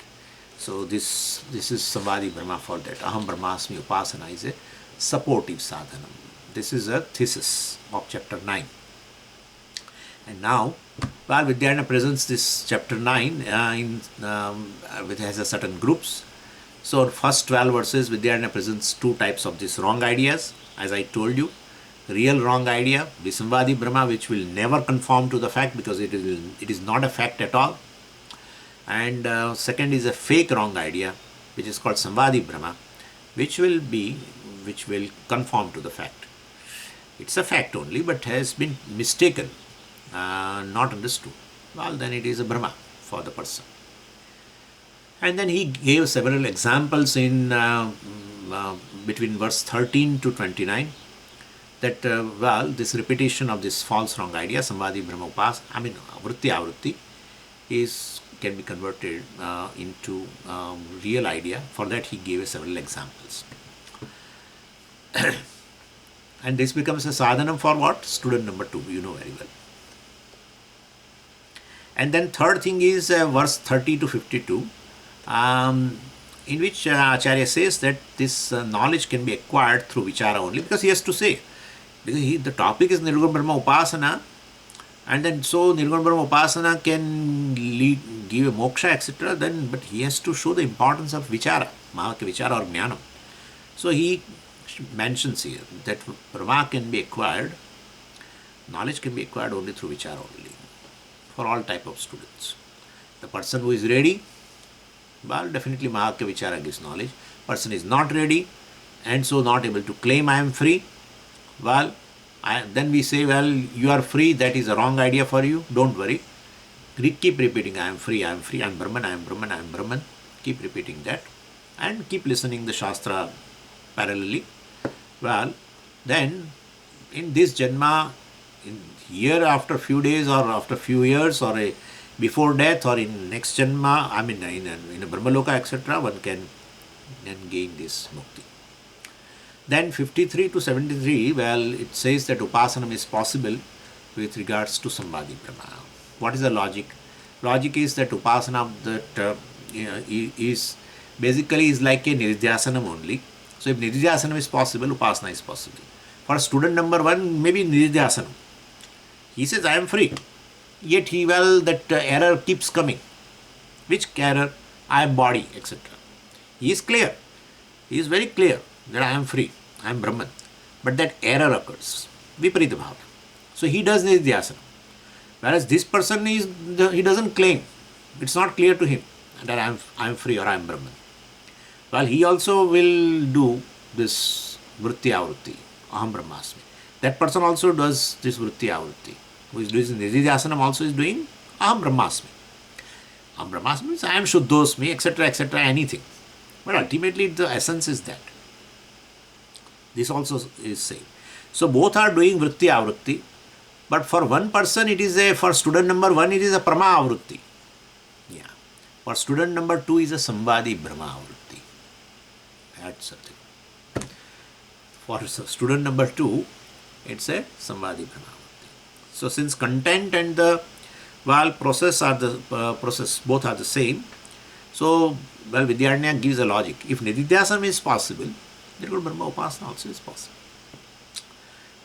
So this is Samvadi Brahma for that. Aham Brahmasmi Upasana is a supportive sadhanam. This is a thesis of chapter 9. And now, well, Vidyaranya presents this chapter 9 which has a certain groups. So first 12 verses, Vidyaranya presents 2 types of these wrong ideas. As I told you, real wrong idea, Visamvadi Brahma, which will never conform to the fact because it is not a fact at all. And second is a fake wrong idea, which is called Samvadi Brahma, which will conform to the fact. It's a fact only, but has been mistaken, not understood. Well, then it is a Brahma for the person. And then he gave several examples in between verse 13 to 29 that, well, this repetition of this false wrong idea, Samvadi Brahma Vritti Avritti, can be converted into real idea. For that he gave several examples. And this becomes a sadhanam for what? Student number 2, you know very well. And then third thing is verse 30 to 52, in which Acharya says that this knowledge can be acquired through vichara only, because he has to say, because the topic is Nirguna Brahma Upasana, and then so Nirguna Brahma Upasana can lead, give a moksha, etc. Then, but he has to show the importance of vichara, Mahaka vichara or jnanam. So he mentions here that Brahma can be acquired, knowledge can be acquired only through vichara only, for all type of students. The person who is ready, well, definitely Mahaka vichara gives knowledge. Person is not ready and so not able to claim I am free, well, then we say, well, you are free, that is a wrong idea for you, don't worry. Keep repeating, I am free, I am free, I am Brahman, I am Brahman, I am Brahman. Keep repeating that and keep listening the Shastra parallelly. Well, then in this Janma, in here after few days or after few years or before death or in next Janma, I mean in a Brahmaloka, etc., one can then gain this mukti. Then 53 to 73, well, it says that Upasanam is possible with regards to Sambhadi Brahma. What is the logic? Logic is that Upasana that is basically is like a Nididhyasanam only. So if Nididhyasanam is possible, Upasana is possible. For student number 1, maybe Nididhyasanam. He says, I am free. Yet he, well, that error keeps coming. Which error? I am body, etc. He is clear. He is very clear that I am free, I am Brahman. But that error occurs. Viparita bhava. So he does Nididhyasana. Whereas this person is, he doesn't claim. It's not clear to him that I am free or I am Brahman. Well, he also will do this vritti avritti, aham brahmasmi. That person also does this vritti avritti. Who is doing Nididhyasanam also is doing aham brahmasmi. Aham brahmasmi means I am shuddhosmi, etc., etc., anything. But ultimately the essence is that. This also is same. So both are doing vritti avritti, but for one person it is for student number 1 it is a prama avritti. Yeah. For student number 2 is a sambhadi brahma avritti. That's the thing. For student number 2 it's a sambhadi brahma avritti. So since content and the process are the process both are the same, so well, Vidyaranya gives a logic. If Nididhyasana is possible, Nirguna Brahma Upasana also is possible.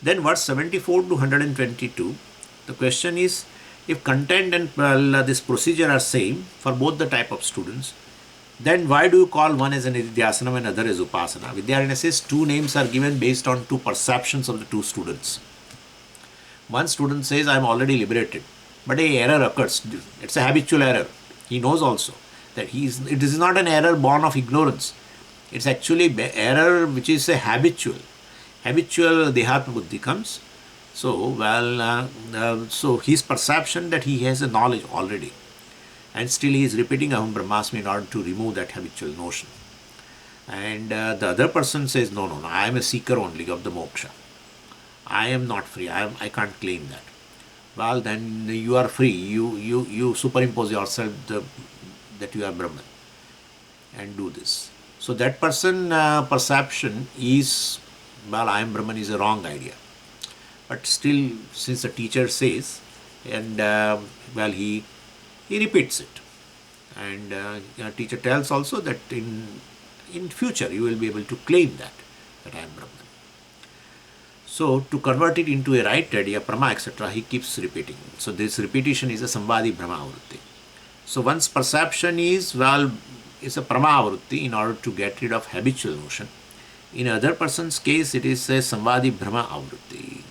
Then verse 74 to 122, the question is, if content and this procedure are same for both the type of students, then why do you call one as a Nididhyasana and other as Upasana? Vidyaranya says 2 names are given based on 2 perceptions of the 2 students. One student says, I am already liberated, but a error occurs. It's a habitual error. He knows also that it is not an error born of ignorance. It's actually error which is a habitual dehatma buddhi comes. So, so his perception that he has a knowledge already, and still he is repeating Aham Brahmasmi in order to remove that habitual notion. And the other person says, no, I am a seeker only of the moksha. I am not free. I can't claim that. Well, then you are free. You superimpose yourself that you are Brahman and do this. So that person perception is, well, I am Brahman is a wrong idea. But still, since the teacher says, and well, he repeats it. And teacher tells also that in future you will be able to claim that I am Brahman. So to convert it into a right idea, prama, etc., he keeps repeating. So this repetition is a sambhadi brahma avritti. So one's perception is, well, is a prama avritti in order to get rid of habitual notion. In other person's case, it is a sambhadi brahma avritti.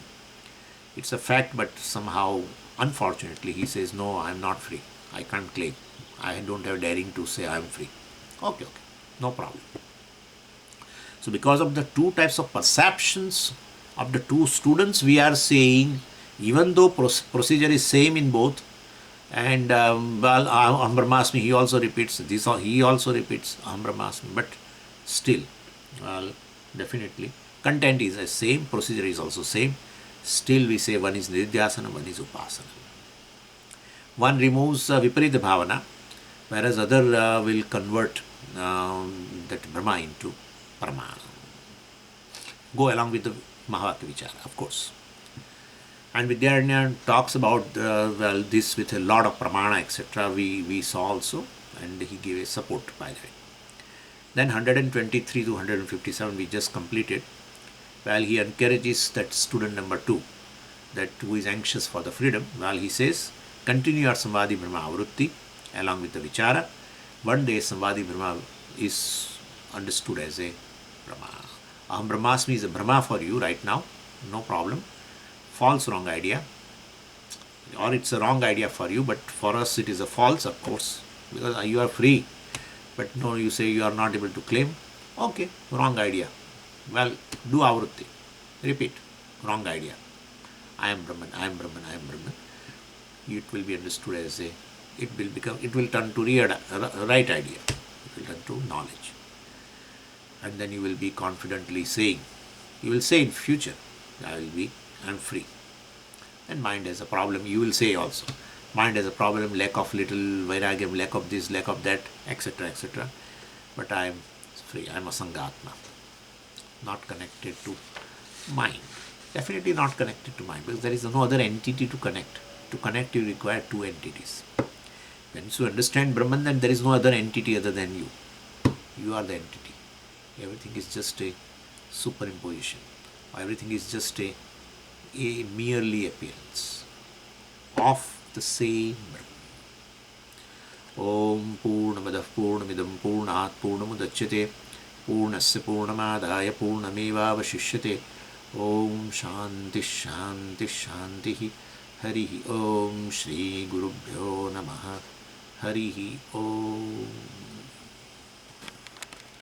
It's a fact, but somehow, unfortunately, he says, no, I am not free. I can't claim. I don't have daring to say I am free. Okay, no problem. So because of the 2 types of perceptions of the 2 students, we are saying, even though procedure is same in both, and well, Aham Brahmasmi, he also repeats this, he also repeats Aham Brahmasmi, but still, well, definitely, content is the same, procedure is also same. Still, we say one is Nididhyasana, one is Upasana. One removes Viparita Bhavana, whereas other will convert that Brahma into Parama. Go along with the Mahavakya Vichara, of course. And Vidyaranya talks about this with a lot of pramana, etc. We saw also, and he gave a support by the way. Then 123 to 157 we just completed. While he encourages that student number 2, that who is anxious for the freedom, while he says, continue your Samvadi Brahma Avrutti along with the Vichara. One day Samvadi Brahma is understood as a Brahma. Aham Brahmasmi is a Brahma for you right now, no problem. False wrong idea, or it's a wrong idea for you, but for us it is a false, of course, because you are free. But no, you say you are not able to claim. Okay, wrong idea. Well, do avrutti. Repeat. Wrong idea. I am Brahman, I am Brahman, I am Brahman. It will be understood as a, it will turn to right idea. It will turn to knowledge. And then you will be confidently saying, you will say in future, I am free. And mind has a problem, you will say also. Mind has a problem, lack of little vairagyam, lack of this, lack of that, etc., etc. But I am free, I am a Sangatma. Not connected to mind. Definitely not connected to mind, because there is no other entity to connect. To connect, you require two entities. Once you understand Brahman, then there is no other entity other than you. You are the entity. Everything is just a superimposition. Everything is just a merely appearance of the same Brahman. Om Purnamadah Purnamidam Purnat Purnamudachyate Purnasya Purnamadaya Purnamevavashishyate. Om Shanti Shanti Shanti. Harihi Om Shri Gurubhyo Namaha. Harihi Om.